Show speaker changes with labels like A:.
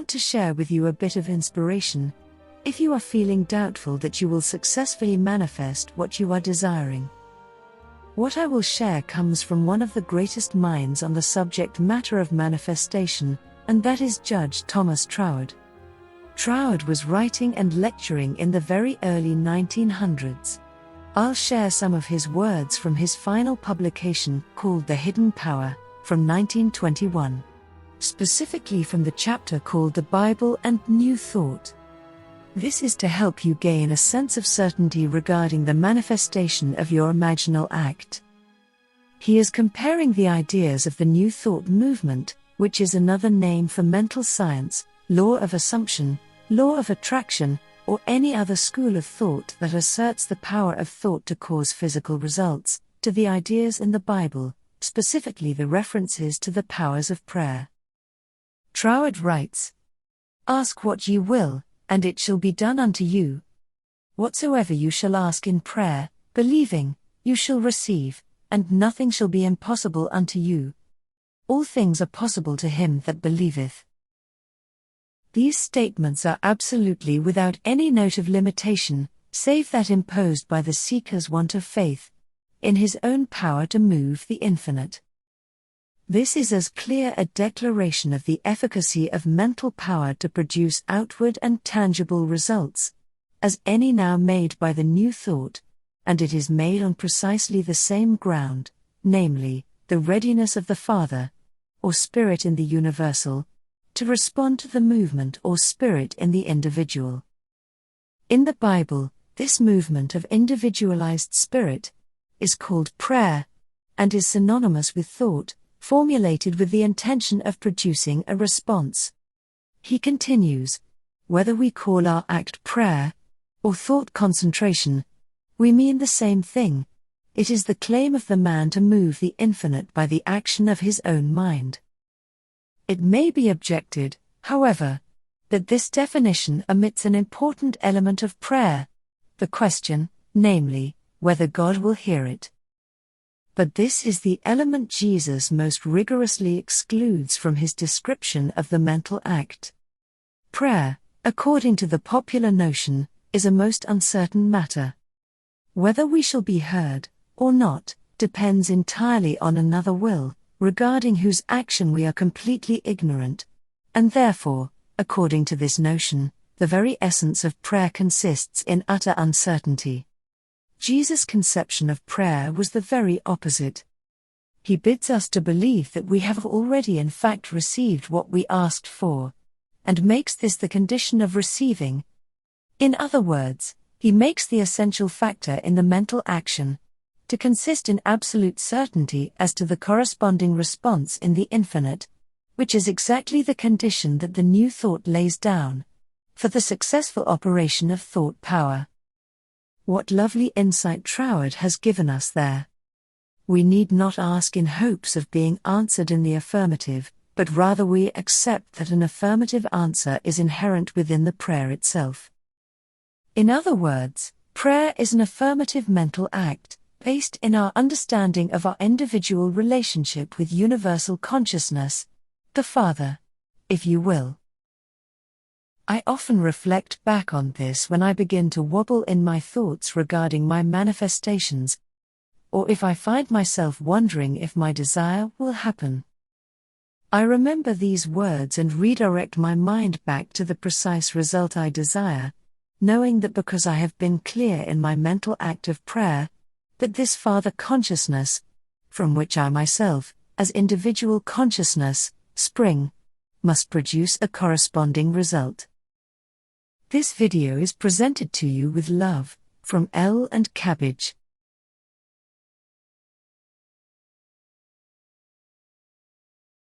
A: want to share with you a bit of inspiration, if you are feeling doubtful that you will successfully manifest what you are desiring. What I will share comes from one of the greatest minds on the subject matter of manifestation, and that is Judge Thomas Troward. Troward was writing and lecturing in the very early 1900s. I'll share some of his words from his final publication called The Hidden Power, from 1921. Specifically from the chapter called The Bible and New Thought. This is to help you gain a sense of certainty regarding the manifestation of your imaginal act. He is comparing the ideas of the New Thought movement, which is another name for mental science, law of assumption, law of attraction, or any other school of thought that asserts the power of thought to cause physical results, to the ideas in the Bible, specifically the references to the powers of prayer. Troward writes, "Ask what ye will, and it shall be done unto you. Whatsoever you shall ask in prayer, believing, you shall receive, and nothing shall be impossible unto you. All things are possible to him that believeth." These statements are absolutely without any note of limitation, save that imposed by the seeker's want of faith in his own power to move the infinite. This is as clear a declaration of the efficacy of mental power to produce outward and tangible results as any now made by the New Thought, and it is made on precisely the same ground, namely, the readiness of the Father, or Spirit in the universal, to respond to the movement or spirit in the individual. In the Bible, this movement of individualized spirit is called prayer, and is synonymous with thought, formulated with the intention of producing a response. He continues, "Whether we call our act prayer, or thought concentration, we mean the same thing. It is the claim of the man to move the infinite by the action of his own mind." It may be objected, however, that this definition omits an important element of prayer, the question, namely, whether God will hear it. But this is the element Jesus most rigorously excludes from his description of the mental act. Prayer, according to the popular notion, is a most uncertain matter. Whether we shall be heard, or not, depends entirely on another will, regarding whose action we are completely ignorant, and therefore, according to this notion, the very essence of prayer consists in utter uncertainty. Jesus' conception of prayer was the very opposite. He bids us to believe that we have already in fact received what we asked for, and makes this the condition of receiving. In other words, he makes the essential factor in the mental action to consist in absolute certainty as to the corresponding response in the infinite, which is exactly the condition that the New Thought lays down for the successful operation of thought power. What lovely insight Troward has given us there. We need not ask in hopes of being answered in the affirmative, but rather we accept that an affirmative answer is inherent within the prayer itself. In other words, prayer is an affirmative mental act, based in our understanding of our individual relationship with universal consciousness, the Father, if you will. I often reflect back on this when I begin to wobble in my thoughts regarding my manifestations, or if I find myself wondering if my desire will happen. I remember these words and redirect my mind back to the precise result I desire, knowing that because I have been clear in my mental act of prayer, that this Father consciousness, from which I myself, as individual consciousness, spring, must produce a corresponding result. This video is presented to you with love, from L and Cabbage.